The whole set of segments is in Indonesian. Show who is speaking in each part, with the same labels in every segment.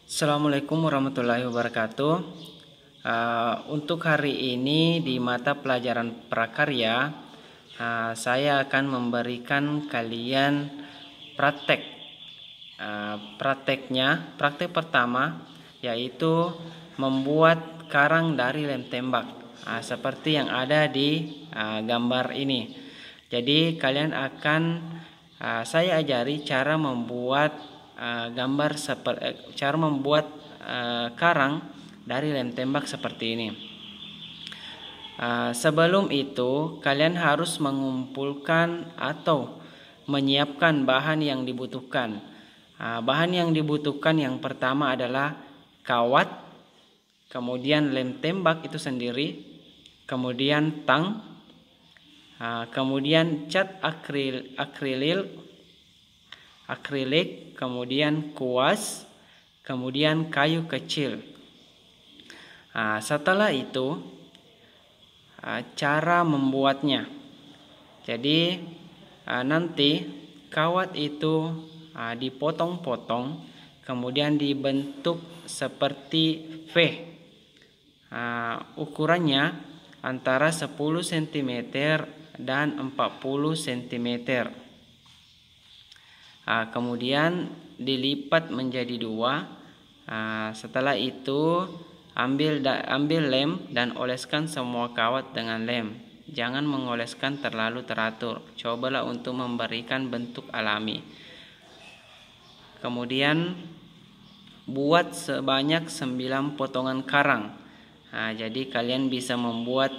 Speaker 1: Assalamualaikum warahmatullahi wabarakatuh. Untuk hari ini di mata pelajaran prakarya, saya akan memberikan kalian praktek. Praktek pertama yaitu membuat karang dari lem tembak, seperti yang ada di gambar ini. Jadi kalian akan saya ajari cara membuat cara membuat karang dari lem tembak seperti ini. Sebelum itu kalian harus mengumpulkan atau menyiapkan bahan yang dibutuhkan. Bahan yang dibutuhkan yang pertama adalah kawat, kemudian lem tembak itu sendiri, kemudian tang, kemudian cat akrilik, kemudian kuas, kemudian kayu kecil. Setelah itu cara membuatnya. Jadi nanti kawat itu dipotong-potong, kemudian dibentuk seperti V. Ukurannya antara 10 cm dan 40 cm. Kemudian dilipat menjadi dua. Setelah itu ambil lem dan oleskan semua kawat dengan lem. Jangan mengoleskan terlalu teratur. Cobalah untuk memberikan bentuk alami. Kemudian buat sebanyak 9 potongan karang. Jadi kalian bisa membuat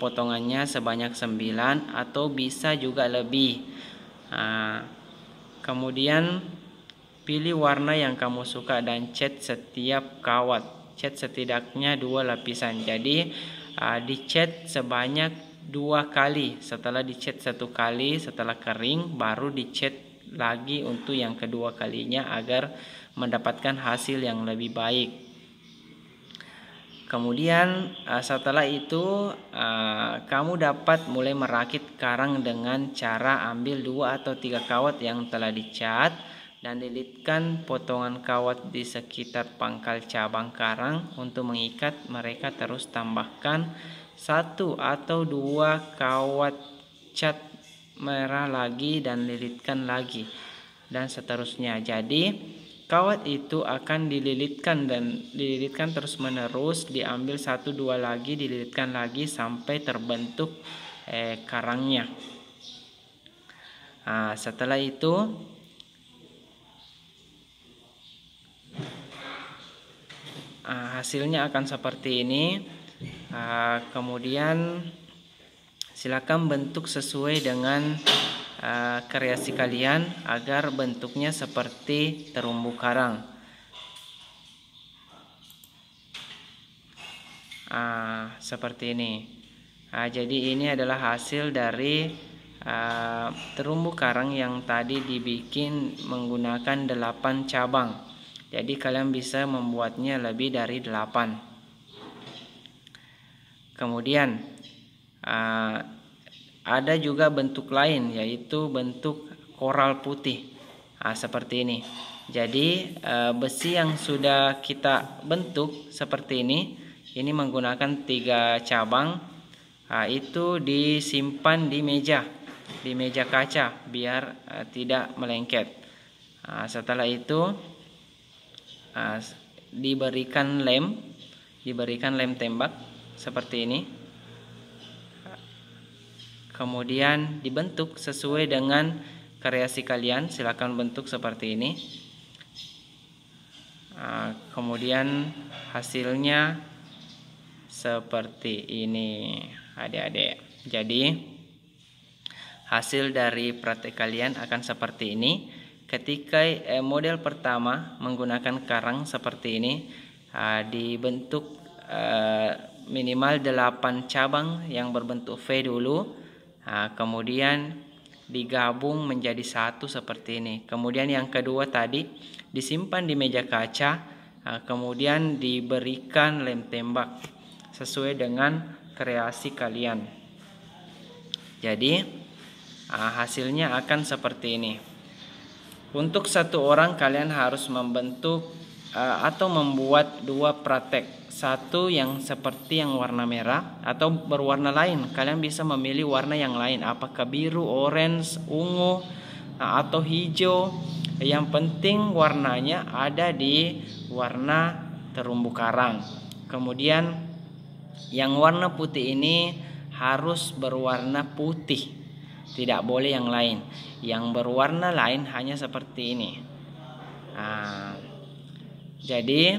Speaker 1: potongannya sebanyak 9 atau bisa juga lebih. Kemudian pilih warna yang kamu suka dan cat setiap kawat. Cat setidaknya 2 lapisan. Jadi dicat sebanyak 2 kali. Setelah dicat 1 kali, setelah kering baru dicat lagi untuk yang kedua kalinya agar mendapatkan hasil yang lebih baik. Kemudian setelah itu kamu dapat mulai merakit karang dengan cara ambil 2 atau 3 kawat yang telah dicat dan lilitkan potongan kawat di sekitar pangkal cabang karang untuk mengikat mereka. Terus tambahkan 1 atau 2 kawat cat merah lagi dan lilitkan lagi dan seterusnya. Jadi kawat itu akan dililitkan terus menerus, diambil 1-2 lagi, dililitkan lagi sampai terbentuk karangnya. Setelah itu hasilnya akan seperti ini. Kemudian silakan bentuk sesuai dengan kreasi kalian agar bentuknya seperti terumbu karang. Seperti ini. Jadi ini adalah hasil dari terumbu karang yang tadi dibikin menggunakan 8 cabang. Jadi kalian bisa membuatnya lebih dari 8. Kemudian ada juga bentuk lain, yaitu bentuk koral putih. Seperti ini. Jadi besi yang sudah kita bentuk seperti ini menggunakan 3 cabang. Itu disimpan di meja kaca biar tidak melengket. Setelah itu diberikan lem tembak seperti ini. Kemudian dibentuk sesuai dengan kreasi kalian. Silakan bentuk seperti ini. Kemudian hasilnya seperti ini, adik-adik. Jadi hasil dari praktek kalian akan seperti ini. Ketika model pertama menggunakan karang seperti ini, dibentuk minimal 8 cabang yang berbentuk V dulu. Kemudian digabung menjadi 1 seperti ini. Kemudian yang kedua tadi disimpan di meja kaca, kemudian diberikan lem tembak sesuai dengan kreasi kalian. Jadi hasilnya akan seperti ini. Untuk 1 orang kalian harus membentuk atau membuat dua praktek. Satu yang seperti yang warna merah atau berwarna lain. Kalian bisa memilih warna yang lain, apakah biru, orange, ungu, atau hijau. Yang penting warnanya ada di warna terumbu karang. Kemudian yang warna putih ini harus berwarna putih, tidak boleh yang lain. Yang berwarna lain hanya seperti ini. Jadi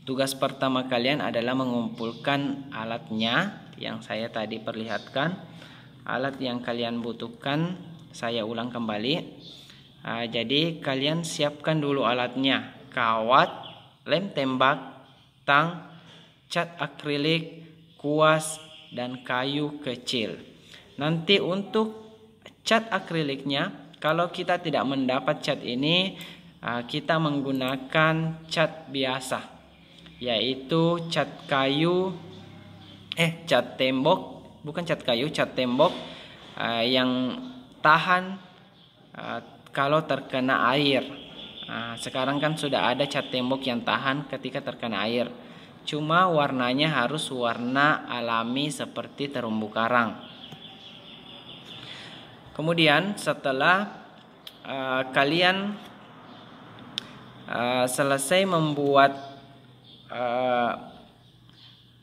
Speaker 1: tugas pertama kalian adalah mengumpulkan alatnya yang saya tadi perlihatkan. Alat yang kalian butuhkan saya ulang kembali. Jadi kalian siapkan dulu alatnya: kawat, lem tembak, tang, cat akrilik, kuas, dan kayu kecil. Nanti untuk cat akriliknya, kalau kita tidak mendapat cat ini, kita menggunakan cat biasa, yaitu cat tembok, bukan cat kayu, cat tembok yang tahan kalau terkena air. Sekarang kan sudah ada cat tembok yang tahan ketika terkena air. Cuma warnanya harus warna alami seperti terumbu karang. Kemudian setelah kalian selesai membuat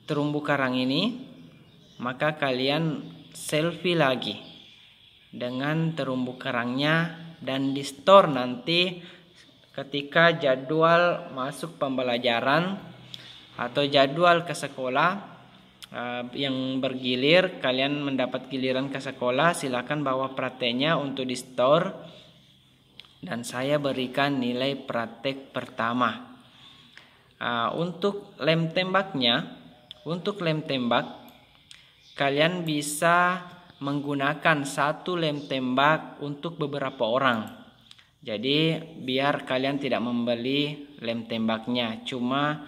Speaker 1: terumbu karang ini, maka kalian selfie lagi dengan terumbu karangnya dan di store nanti ketika jadwal masuk pembelajaran atau jadwal ke sekolah yang bergilir, kalian mendapat giliran ke sekolah, silakan bawa prakteknya untuk di store dan saya berikan nilai praktek pertama. Untuk lem tembak kalian bisa menggunakan satu lem tembak untuk beberapa orang. Jadi biar kalian tidak membeli lem tembaknya, cuma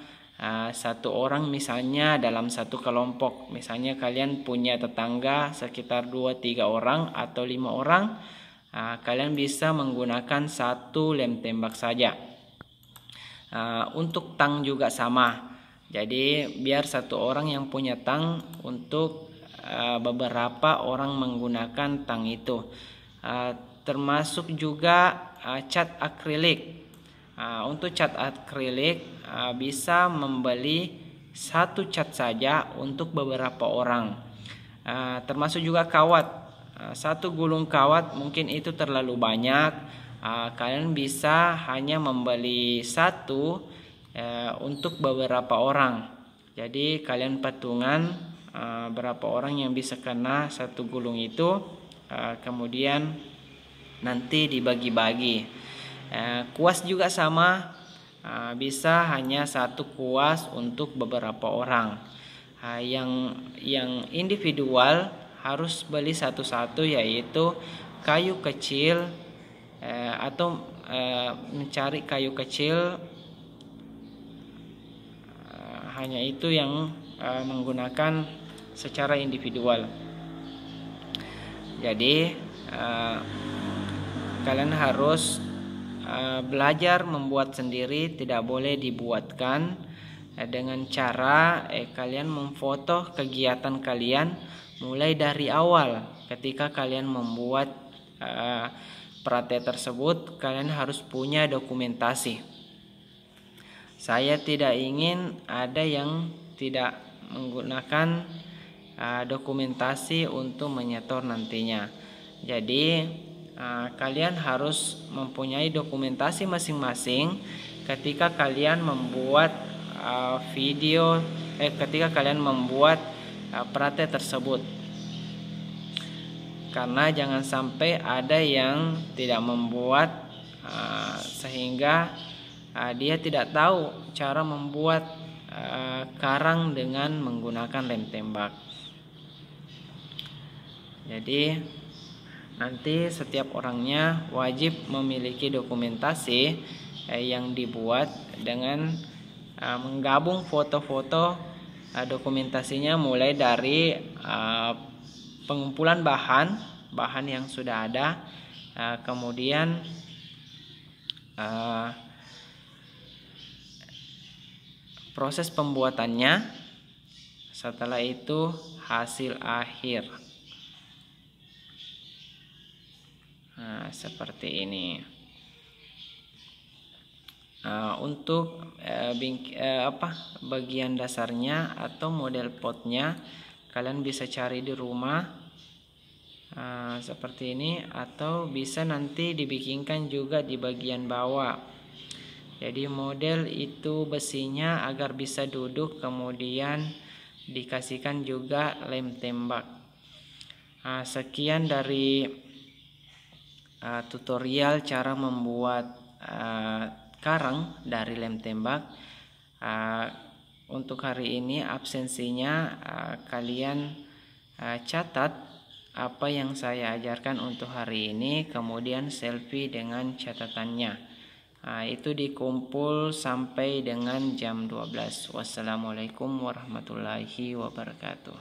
Speaker 1: satu orang misalnya dalam satu kelompok. Misalnya kalian punya tetangga sekitar 2-3 orang atau 5 orang, kalian bisa menggunakan satu lem tembak saja. Untuk tang juga sama. Jadi biar satu orang yang punya tang untuk beberapa orang menggunakan tang itu. Termasuk juga cat akrilik. Untuk cat akrilik bisa membeli satu cat saja untuk beberapa orang. Termasuk juga kawat. Satu gulung kawat mungkin itu terlalu banyak. Kalian bisa hanya membeli satu untuk beberapa orang. Jadi kalian patungan berapa orang yang bisa kena satu gulung itu, kemudian nanti dibagi-bagi. Kuas juga sama, bisa hanya satu kuas untuk beberapa orang. Yang individual harus beli satu-satu, yaitu kayu kecil atau mencari kayu kecil, hanya itu yang menggunakan secara individual. Jadi kalian harus belajar membuat sendiri, tidak boleh dibuatkan, dengan cara kalian memfoto kegiatan kalian mulai dari awal. Ketika kalian membuat praktek tersebut, kalian harus punya dokumentasi. Saya tidak ingin ada yang tidak menggunakan dokumentasi untuk menyetor nantinya. Jadi kalian harus mempunyai dokumentasi masing-masing ketika kalian membuat ketika kalian membuat praktek tersebut. Karena jangan sampai ada yang tidak membuat sehingga dia tidak tahu cara membuat karang dengan menggunakan lem tembak. Jadi nanti setiap orangnya wajib memiliki dokumentasi yang dibuat dengan menggabung foto-foto dokumentasinya mulai dari pengumpulan bahan yang sudah ada, kemudian proses pembuatannya, setelah itu hasil akhir. Nah, seperti ini. Untuk bagian dasarnya atau model potnya kalian bisa cari di rumah seperti ini, atau bisa nanti dibikinkan juga di bagian bawah. Jadi model itu besinya agar bisa duduk, kemudian dikasihkan juga lem tembak. Sekian dari tutorial cara membuat karang dari lem tembak. Untuk hari ini absensinya kalian catat apa yang saya ajarkan untuk hari ini, kemudian selfie dengan catatannya. Itu dikumpul sampai dengan jam 12. Wassalamualaikum warahmatullahi wabarakatuh.